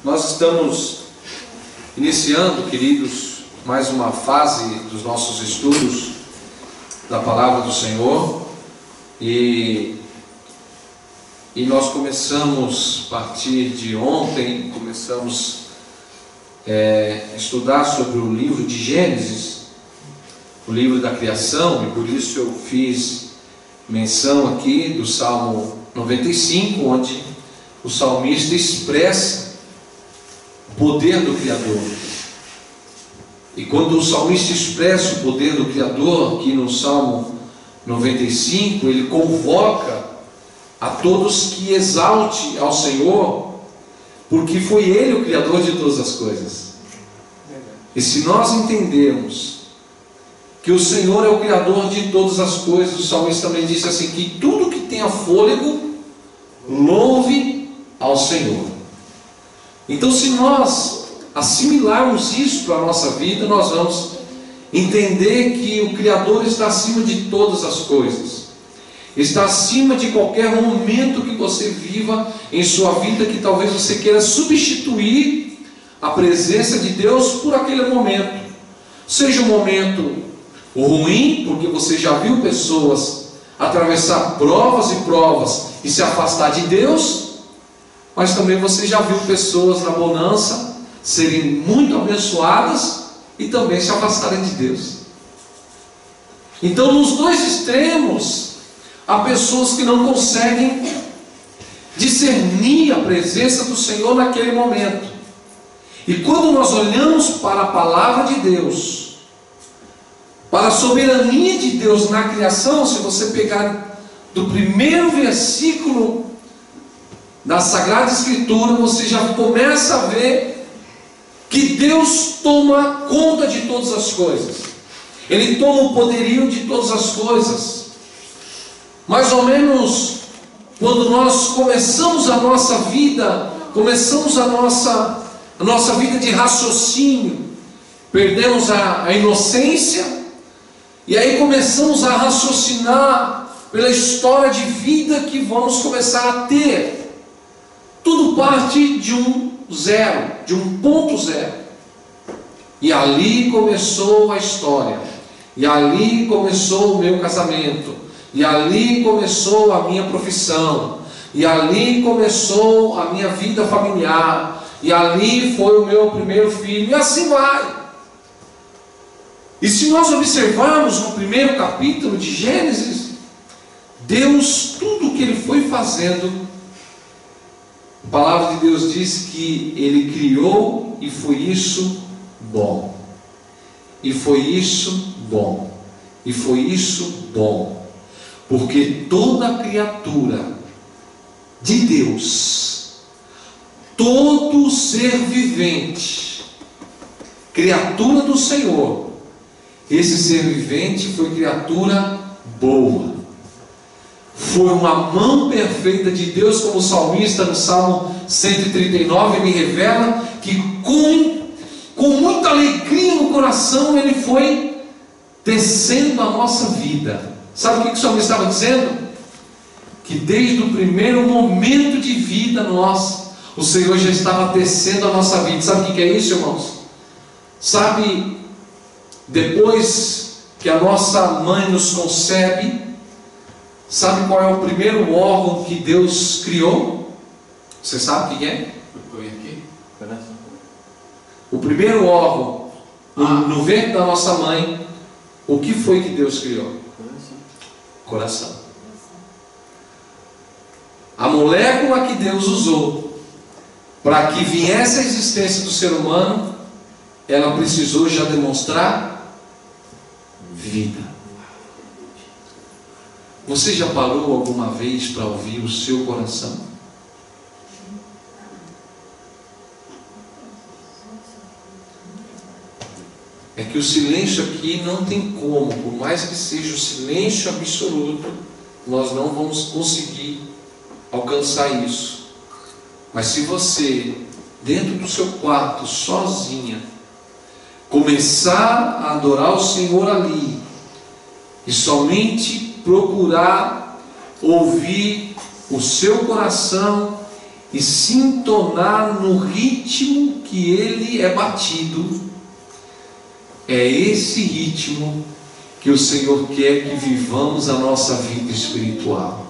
Nós estamos iniciando, queridos, mais uma fase dos nossos estudos da Palavra do Senhor e nós começamos, a partir de ontem, a estudar sobre o livro de Gênesis, o livro da criação, e por isso eu fiz menção aqui do Salmo 95, onde o salmista expressa o poder do Criador. E quando o salmista expressa o poder do Criador, aqui no Salmo 95, ele convoca a todos que exalte ao Senhor, porque foi Ele o Criador de todas as coisas. E se nós entendermos que o Senhor é o Criador de todas as coisas, o salmista também disse assim, que tudo que tenha fôlego, louve ao Senhor. Então, se nós assimilarmos isso para a nossa vida, nós vamos entender que o Criador está acima de todas as coisas, está acima de qualquer momento que você viva em sua vida, que talvez você queira substituir a presença de Deus por aquele momento, seja um momento ruim, porque você já viu pessoas atravessar provas e provas e se afastar de Deus, mas também você já viu pessoas na bonança serem muito abençoadas e também se afastarem de Deus. Então, nos dois extremos, há pessoas que não conseguem discernir a presença do Senhor naquele momento. E quando nós olhamos para a palavra de Deus, para a soberania de Deus na criação, se você pegar do primeiro versículo da Sagrada Escritura, você já começa a ver que Deus toma conta de todas as coisas. Ele toma o poderio de todas as coisas. Mais ou menos quando nós começamos a nossa vida, começamos a nossa vida de raciocínio, perdemos a inocência, e aí começamos a raciocinar pela história de vida que vamos começar a ter. Tudo parte de um zero, de um ponto zero. E ali começou a história. E ali começou o meu casamento. E ali começou a minha profissão. E ali começou a minha vida familiar. E ali foi o meu primeiro filho. E assim vai. E se nós observarmos no primeiro capítulo de Gênesis, Deus, tudo o que Ele foi fazendo, a palavra de Deus diz que Ele criou e foi isso bom. E foi isso bom. E foi isso bom. Porque toda criatura de Deus, todo ser vivente, criatura do Senhor, esse ser vivente foi criatura boa. Foi uma mão perfeita de Deus, como o salmista no Salmo 139 me revela, que com muita alegria no coração ele foi tecendo a nossa vida. Sabe o que o salmista estava dizendo? Que desde o primeiro momento de vida nossa, o Senhor já estava tecendo a nossa vida. Sabe o que é isso, irmãos? Sabe, depois que a nossa mãe nos concebe, sabe qual é o primeiro órgão que Deus criou? Você sabe o que é? O primeiro órgão no ventre da nossa mãe, o que foi que Deus criou? Coração. A molécula que Deus usou para que viesse a existência do ser humano, ela precisou já demonstrar vida. Você já parou alguma vez para ouvir o seu coração? É que o silêncio aqui não tem como, por mais que seja o silêncio absoluto, nós não vamos conseguir alcançar isso. Mas se você, dentro do seu quarto, sozinha, começar a adorar o Senhor ali, e somente procurar ouvir o seu coração e se entonar no ritmo que ele é batido, é esse ritmo que o Senhor quer que vivamos a nossa vida espiritual.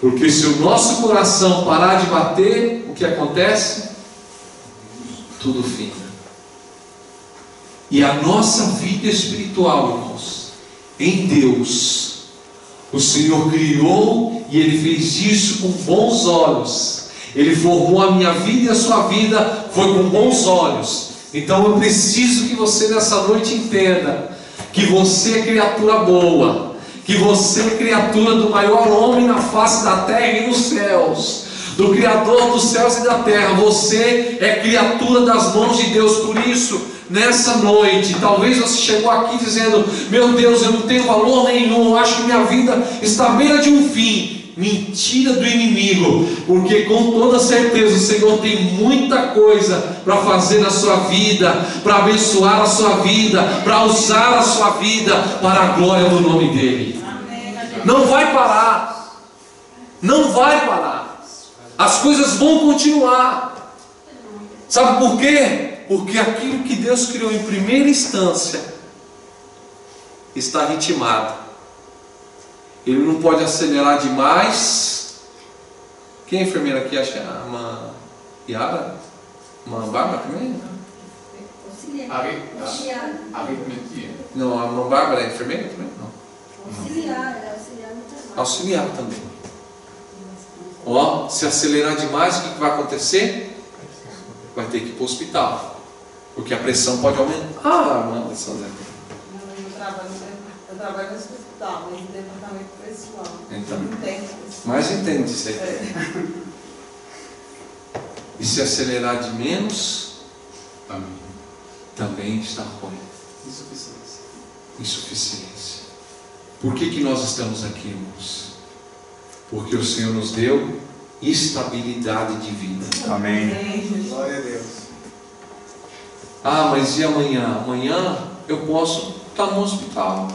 Porque se o nosso coração parar de bater, o que acontece? Tudo finda. E a nossa vida espiritual, irmãos, em Deus, o Senhor criou e Ele fez isso com bons olhos. Ele formou a minha vida e a sua vida foi com bons olhos. Então eu preciso que você nessa noite entenda que você é criatura boa, que você é criatura do maior homem na face da terra e nos céus, do Criador dos céus e da terra. Você é criatura das mãos de Deus. Por isso, nessa noite, talvez você chegou aqui dizendo: meu Deus, eu não tenho valor nenhum, eu acho que minha vida está à beira de um fim. Mentira do inimigo, porque com toda certeza o Senhor tem muita coisa para fazer na sua vida, para abençoar a sua vida, para usar a sua vida para a glória do nome dEle. Não vai parar, não vai parar, as coisas vão continuar. Sabe por quê? Porque aquilo que Deus criou em primeira instância está ritmado. Ele não pode acelerar demais. Quem é a enfermeira aqui? Acha a irmã Yara? Irmã Bárbara também? Aritmetia. Não, a irmã Bárbara é enfermeira também? Não. Auxiliar também. Ó, se acelerar demais, o que vai acontecer? Vai ter que ir para o hospital, porque a pressão pode aumentar. Ah, irmã Alessandra. Eu trabalho no hospital, mas no departamento pessoal. Então, Entende? mas entende isso aí. E se acelerar de menos, também está ruim. Insuficiência. Por que nós estamos aqui, irmãos? Porque o Senhor nos deu estabilidade de vida. Amém. Glória a Deus. Ah, mas e amanhã? Amanhã eu posso estar no hospital.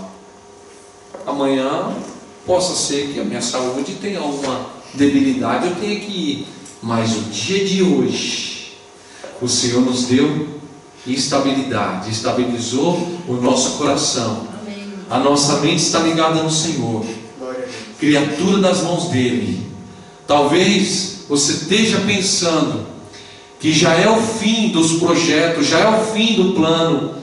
Amanhã possa ser que a minha saúde tenha alguma debilidade, eu tenha que ir. Mas o dia de hoje, o Senhor nos deu estabilidade, estabilizou o nosso coração. Amém. A nossa mente está ligada no Senhor, criatura das mãos dEle. Talvez você esteja pensando que já é o fim dos projetos, já é o fim do plano,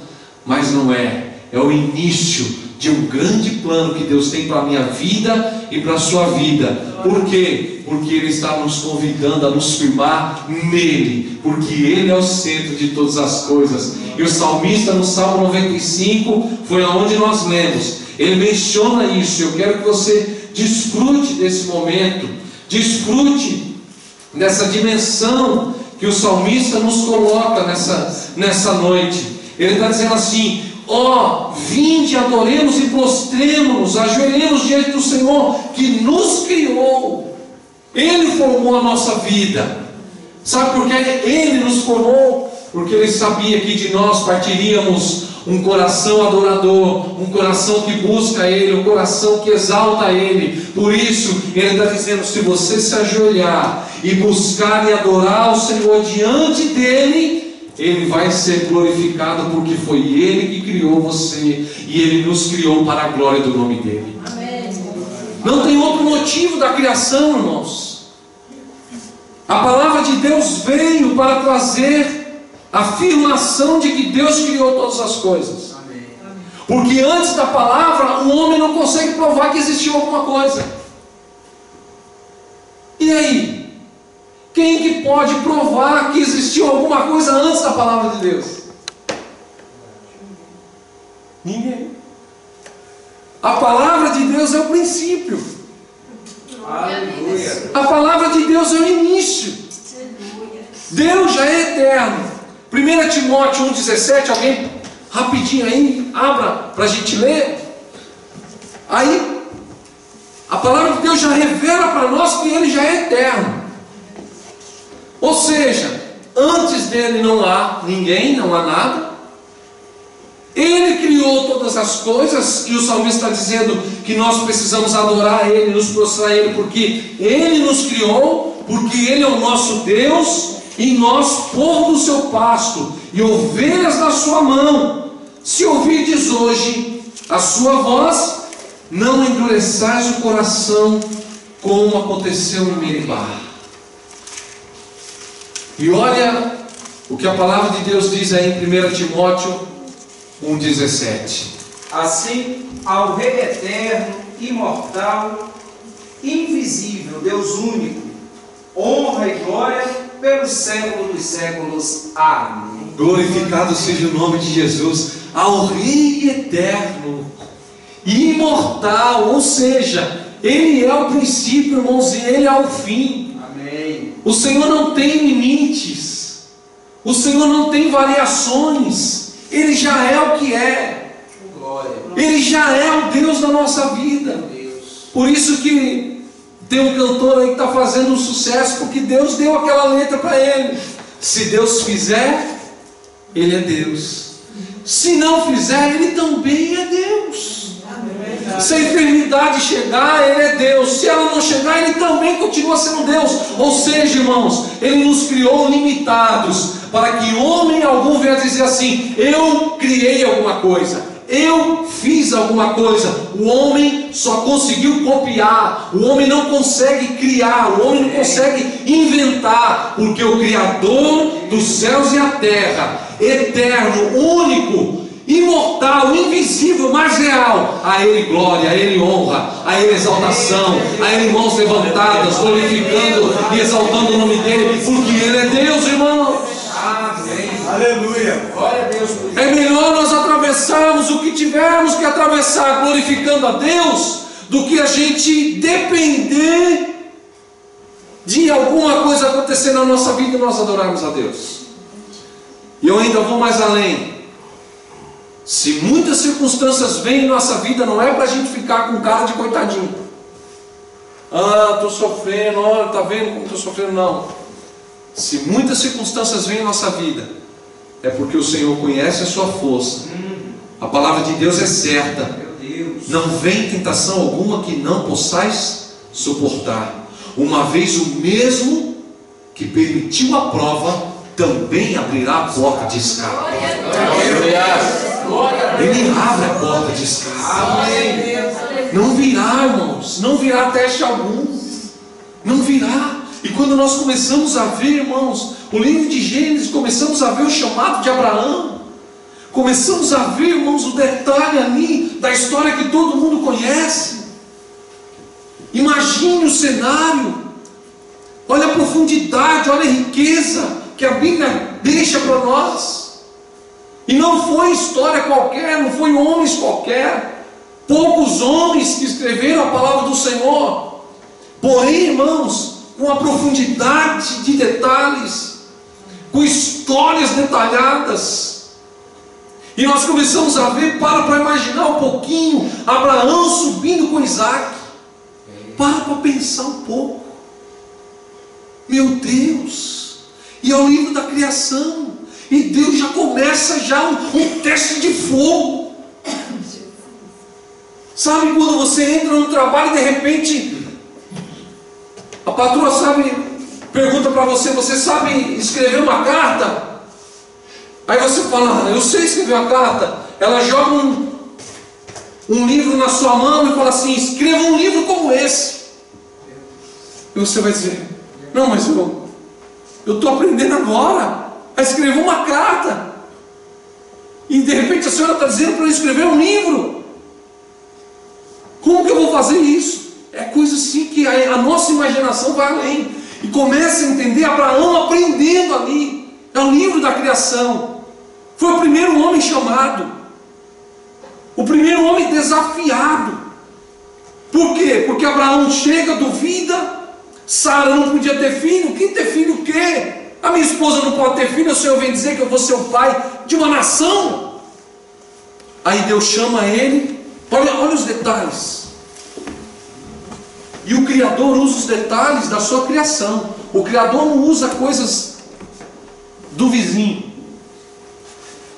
mas não é. É o início de um grande plano que Deus tem para a minha vida e para a sua vida. Por quê? Porque Ele está nos convidando a nos firmar nele, porque Ele é o centro de todas as coisas. E o salmista no Salmo 95 foi aonde nós lemos. Ele menciona isso. Eu quero que você desfrute desse momento, desfrute dessa dimensão que o salmista nos coloca nessa noite. Ele está dizendo assim: ó, vinde, adoremos e prostremos-nos, ajoelhemos diante do Senhor que nos criou. Ele formou a nossa vida. Sabe por que Ele nos formou? Porque Ele sabia que de nós partiríamos um coração adorador, um coração que busca Ele, um coração que exalta Ele. Por isso Ele está dizendo: se você se ajoelhar e buscar e adorar o Senhor diante dEle, Ele vai ser glorificado, porque foi Ele que criou você e Ele nos criou para a glória do nome dEle. Amém. Não tem outro motivo da criação, irmãos. A palavra de Deus veio para trazer a afirmação de que Deus criou todas as coisas. Porque antes da palavra, o homem não consegue provar que existiu alguma coisa. E aí? Quem que pode provar que existiu alguma coisa antes da palavra de Deus? Ninguém. A palavra de Deus é o princípio. Aleluia. A palavra de Deus é o início. Deus já é eterno. 1 Timóteo 1,17, alguém rapidinho aí, abra para a gente ler. Aí, a palavra de Deus já revela para nós que Ele já é eterno. Ou seja, antes dele não há ninguém, não há nada. Ele criou todas as coisas, e o salmista está dizendo que nós precisamos adorar Ele, nos prostrar a Ele, porque Ele nos criou, porque Ele é o nosso Deus e nós, povo do seu pasto e ovelhas da sua mão. Se ouvirdes hoje a sua voz, não endureçais o coração, como aconteceu em Meribá. E olha o que a palavra de Deus diz aí em 1 Timóteo 1,17. Assim, ao Rei eterno, imortal, invisível, Deus único, honra e glória pelos séculos dos séculos. Amém. Glorificado seja o nome de Jesus, ao Rei eterno, imortal, ou seja, Ele é o princípio, irmãos, e Ele é o fim. Amém. O Senhor não tem limites, o Senhor não tem variações, Ele já é o que é. Ele já é o Deus da nossa vida. Por isso que tem um cantor aí que está fazendo um sucesso, porque Deus deu aquela letra para ele. Se Deus fizer, Ele é Deus. Se não fizer, Ele também é Deus. Se a enfermidade chegar, Ele é Deus. Se ela não chegar, Ele também continua sendo Deus. Ou seja, irmãos, Ele nos criou limitados, para que homem algum venha dizer assim: eu criei alguma coisa, eu fiz alguma coisa. O homem só conseguiu copiar, o homem não consegue criar, o homem não consegue inventar, porque o Criador dos céus e a terra, eterno, único, imortal, invisível, mas real, a Ele glória, a Ele honra, a Ele exaltação, a Ele mãos levantadas, glorificando e exaltando o nome dEle, porque Ele é Deus, irmãos. Amém. Aleluia. Glória a Deus por isso. É melhor nós atravessarmos o que tivermos que atravessar glorificando a Deus, do que a gente depender de alguma coisa acontecer na nossa vida e nós adorarmos a Deus. E eu ainda vou mais além. Se muitas circunstâncias vêm em nossa vida, não é para a gente ficar com cara de coitadinho. Ah, estou sofrendo, olha, está vendo como estou sofrendo? Não. Se muitas circunstâncias vêm em nossa vida, é porque o Senhor conhece a sua força. A palavra de Deus é certa. Não vem tentação alguma que não possais suportar. Uma vez o mesmo que permitiu a prova, também abrirá a porta de escape. Ele abre a porta de escape. Não virá, irmãos, não virá teste algum. Não virá. E quando nós começamos a ver, irmãos, o livro de Gênesis, começamos a ver o chamado de Abraão, começamos a ver, irmãos, o detalhe ali da história que todo mundo conhece. Imagine o cenário, olha a profundidade, olha a riqueza que a Bíblia deixa para nós. E não foi história qualquer, não foi homens qualquer, poucos homens que escreveram a palavra do Senhor, porém, irmãos, com a profundidade de detalhes, com histórias detalhadas. E nós começamos a ver, para imaginar um pouquinho, Abraão subindo com Isaac. Para pensar um pouco. Meu Deus! E é o livro da criação. E Deus já começa um teste de fogo. Sabe quando você entra no trabalho e de repente a patroa pergunta para você: você sabe escrever uma carta? Aí você fala: eu sei escrever uma carta. Ela joga um livro na sua mão e fala assim: escreva um livro como esse. E você vai dizer: não, mas eu estou aprendendo agora a escrever uma carta. E de repente a senhora está dizendo para eu escrever um livro. Como que eu vou fazer isso? É coisa assim que a nossa imaginação vai além. E começa a entender Abraão aprendendo ali. É o livro da criação. Foi o primeiro homem chamado. O primeiro homem desafiado. Por quê? Porque Abraão chega, duvida. Sara não podia ter filho. Quem ter filho o quê? A minha esposa não pode ter filho. O Senhor vem dizer que eu vou ser o pai de uma nação. Aí Deus chama ele. Olha os detalhes. E o Criador usa os detalhes da sua criação. O Criador não usa coisas do vizinho.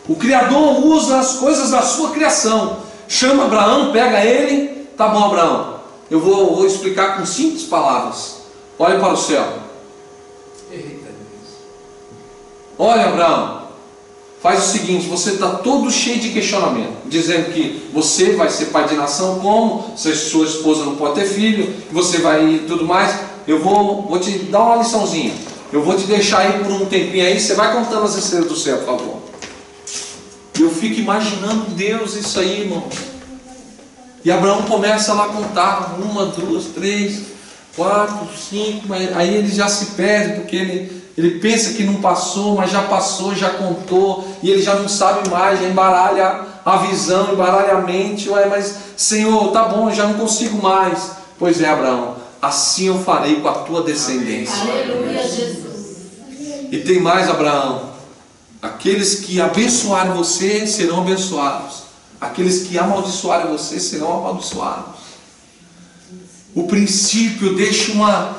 O Criador usa as coisas da sua criação. Chama Abraão, pega ele. Tá bom, Abraão, eu vou explicar com simples palavras. Olha para o céu. olha, Abraão, faz o seguinte, você está todo cheio de questionamento, dizendo que você vai ser pai de nação, como? Se sua esposa não pode ter filho, você vai ir e tudo mais. Eu vou te dar uma liçãozinha. Eu vou te deixar aí por um tempinho aí, você vai contando as estrelas do céu, por favor. Eu fico imaginando Deus isso aí, irmão. E Abraão começa lá a contar, 1, 2, 3, 4, 5, aí ele já se perde, porque ele pensa que não passou, mas já passou, já contou, e ele já não sabe mais, já embaralha a visão, embaralha a mente. Ué, mas Senhor, tá bom, já não consigo mais. Pois é, Abraão, assim eu farei com a tua descendência. Aleluia, Jesus. E tem mais, Abraão, aqueles que abençoarem você serão abençoados, aqueles que amaldiçoarem você serão amaldiçoados. O princípio deixa uma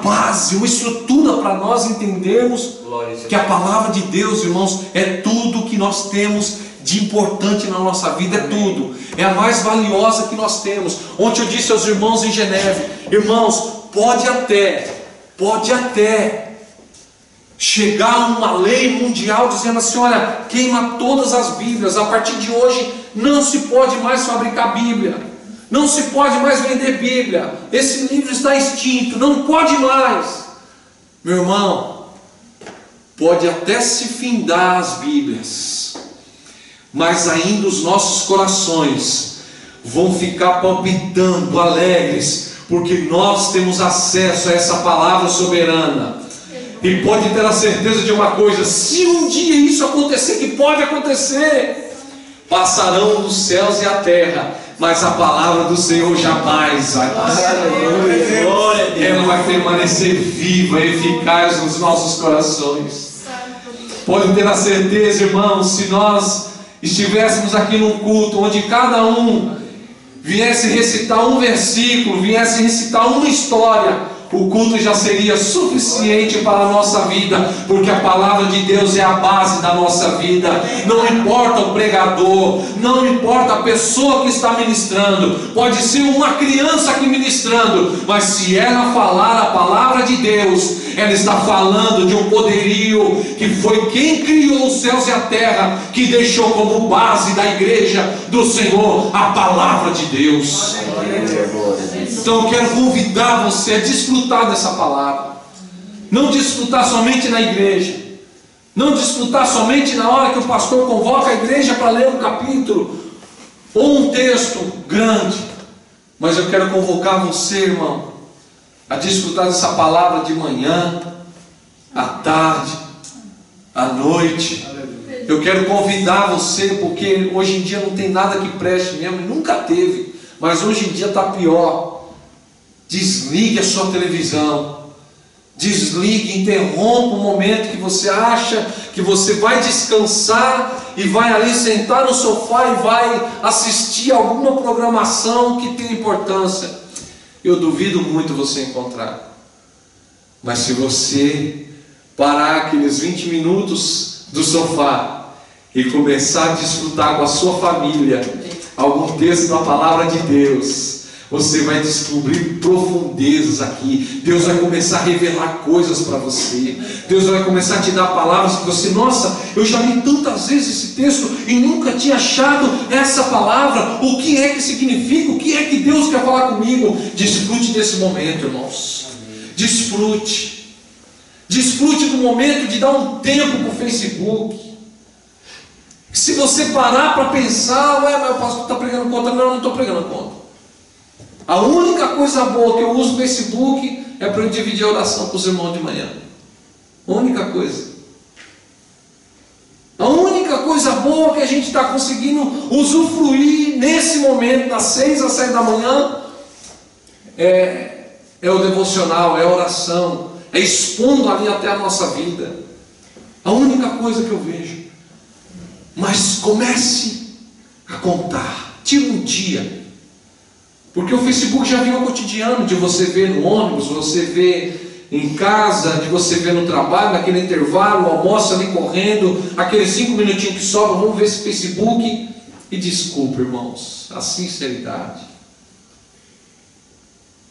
base, uma estrutura para nós entendermos que a palavra de Deus, irmãos, é tudo que nós temos de importante na nossa vida, é tudo, é a mais valiosa que nós temos. Ontem eu disse aos irmãos em Geneve, irmãos, pode até chegar uma lei mundial dizendo assim, olha, queima todas as Bíblias, a partir de hoje não se pode mais fabricar Bíblia, não se pode mais vender Bíblia, esse livro está extinto, não pode mais. Meu irmão, pode até se findar as Bíblias, mas ainda os nossos corações vão ficar palpitando, alegres, porque nós temos acesso a essa palavra soberana. E pode ter a certeza de uma coisa, se um dia isso acontecer, que pode acontecer, passarão os céus e a terra, mas a palavra do Senhor jamais vai passar. Ela vai permanecer viva, eficaz nos nossos corações. Pode ter a certeza, irmãos, se nós estivéssemos aqui num culto onde cada um viesse recitar um versículo, viesse recitar uma história, o culto já seria suficiente para a nossa vida, porque a palavra de Deus é a base da nossa vida. Não importa o pregador, não importa a pessoa que está ministrando, pode ser uma criança aqui ministrando, mas se ela falar a palavra de Deus, ela está falando de um poderio que foi quem criou os céus e a terra, que deixou como base da igreja do Senhor a palavra de Deus. Então eu quero convidar você a desfrutar dessa palavra. Não desfrutar somente na igreja, não desfrutar somente na hora que o pastor convoca a igreja para ler um capítulo ou um texto grande, mas eu quero convocar você, irmão, a desfrutar dessa palavra de manhã, à tarde, à noite. Eu quero convidar você, porque hoje em dia não tem nada que preste mesmo, nunca teve, mas hoje em dia está pior. Desligue a sua televisão, desligue, interrompa o momento que você acha que você vai descansar e vai ali sentar no sofá e vai assistir alguma programação que tenha importância. Eu duvido muito você encontrar, mas se você parar aqueles 20 minutos do sofá e começar a desfrutar com a sua família algum texto da palavra de Deus, você vai descobrir profundezas aqui. Deus vai começar a revelar coisas para você. Deus vai começar a te dar palavras que você, nossa, eu já li tantas vezes esse texto e nunca tinha achado essa palavra. O que é que significa? O que é que Deus quer falar comigo? Desfrute desse momento, irmãos. Desfrute. Desfrute do momento de dar um tempo para o Facebook. Se você parar para pensar, ué, mas o pastor está pregando contra. Não, não estou pregando contra. A única coisa boa que eu uso no Facebook é para eu dividir a oração com os irmãos de manhã. A única coisa. A única coisa boa que a gente está conseguindo usufruir nesse momento, das 6 às 7 da manhã, é o devocional, é a oração, é expondo ali até a nossa vida. A única coisa que eu vejo. Mas comece a contar. Tira um dia. Porque o Facebook já virou cotidiano, de você ver no ônibus, você ver em casa, de você ver no trabalho, naquele intervalo, o almoço ali correndo, aqueles 5 minutinhos que sobram, vamos ver esse Facebook. E desculpa, irmãos, a sinceridade.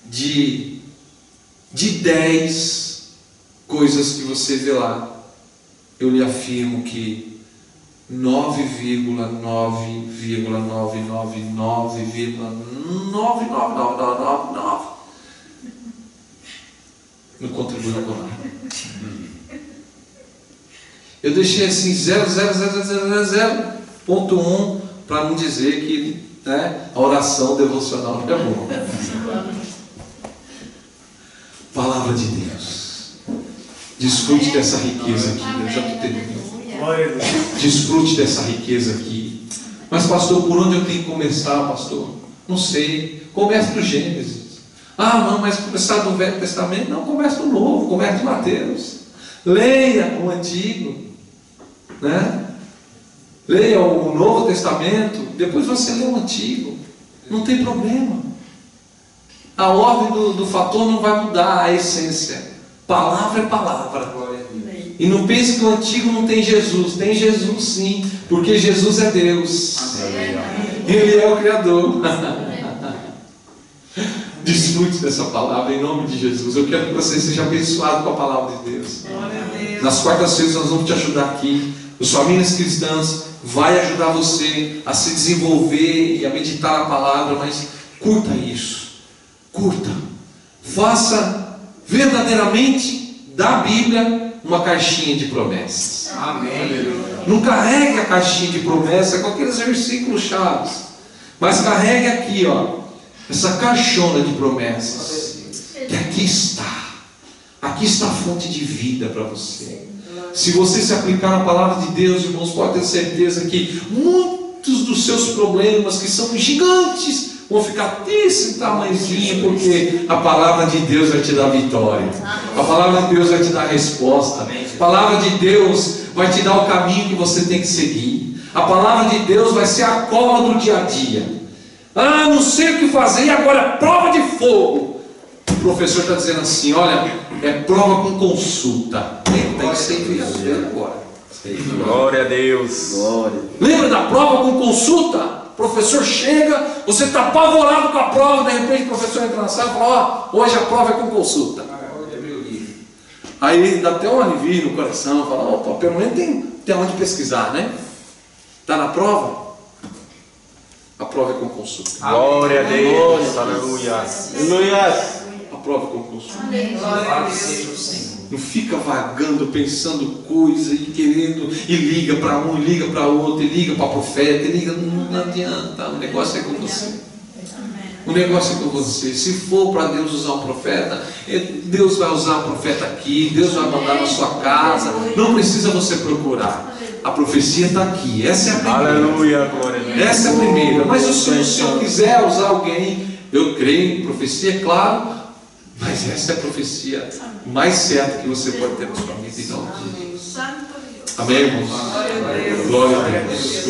De 10 coisas que você vê lá, eu lhe afirmo que 9,9999999 não contribuiu com nada. Eu deixei assim 0,000,0,1 para não dizer que, né, a oração devocional não é boa. Palavra de Deus. Desfrute dessa riqueza aqui. Eu já estou terminando. Desfrute dessa riqueza aqui. Mas, pastor, por onde eu tenho que começar, pastor? Não sei. Comece do Gênesis. Ah, não, mas começar do Velho Testamento? Não, comece do Novo, comece de Mateus. Leia o Antigo, né? Leia o Novo Testamento, depois você lê o Antigo. Não tem problema. A ordem do fator não vai mudar a essência. Palavra é palavra. E não pense que o Antigo não tem Jesus. Tem Jesus sim, porque Jesus é Deus. Ele é o Criador. Desfrute dessa palavra em nome de Jesus. Eu quero que você seja abençoado com a palavra de Deus. Nas quartas-feiras nós vamos te ajudar aqui. Os Famílias Cristãs vai ajudar você a se desenvolver e a meditar a palavra, mas curta isso. Curta. Faça verdadeiramente da Bíblia uma caixinha de promessas. Amém. Não carregue a caixinha de promessas com aqueles versículos chaves, mas carregue aqui, ó, essa caixona de promessas, que aqui está a fonte de vida para você. Se você se aplicar na palavra de Deus, irmãos, pode ter certeza que muitos dos seus problemas, que são gigantes, vão ficar desse tamanhozinho, porque a palavra de Deus vai te dar vitória, a palavra de Deus vai te dar resposta, a palavra de Deus vai te dar o caminho que você tem que seguir, a palavra de Deus vai ser a cola do dia a dia. Ah, não sei o que fazer, e agora prova de fogo. O professor está dizendo assim: olha, é prova com consulta. Tem que ser isso agora. Glória a Deus. Glória. Lembra da prova com consulta? O professor chega, você está apavorado com a prova, de repente o professor entra na sala e fala: ó, hoje a prova é com consulta. Aí dá até um alivio no coração, fala: opa, pelo menos tem onde pesquisar, né? Está na prova? A prova é com consulta. Glória a Deus. Aleluia. Aleluia. A prova é com consulta. Não fica vagando, pensando coisa e querendo, e liga para um, e liga para outro, e liga para profeta, e liga, não adianta, o negócio é com você. O negócio é com você. Se for para Deus usar um profeta, Deus vai usar um profeta aqui, Deus vai mandar na sua casa, não precisa você procurar. A profecia está aqui, essa é a primeira. Aleluia, glória a Deus. Essa é a primeira. Mas se o Senhor quiser usar alguém, eu creio em profecia, é claro, mas essa é a profecia mais certa que você pode ter na sua vida. Então, amém, irmãos? Glória a Deus.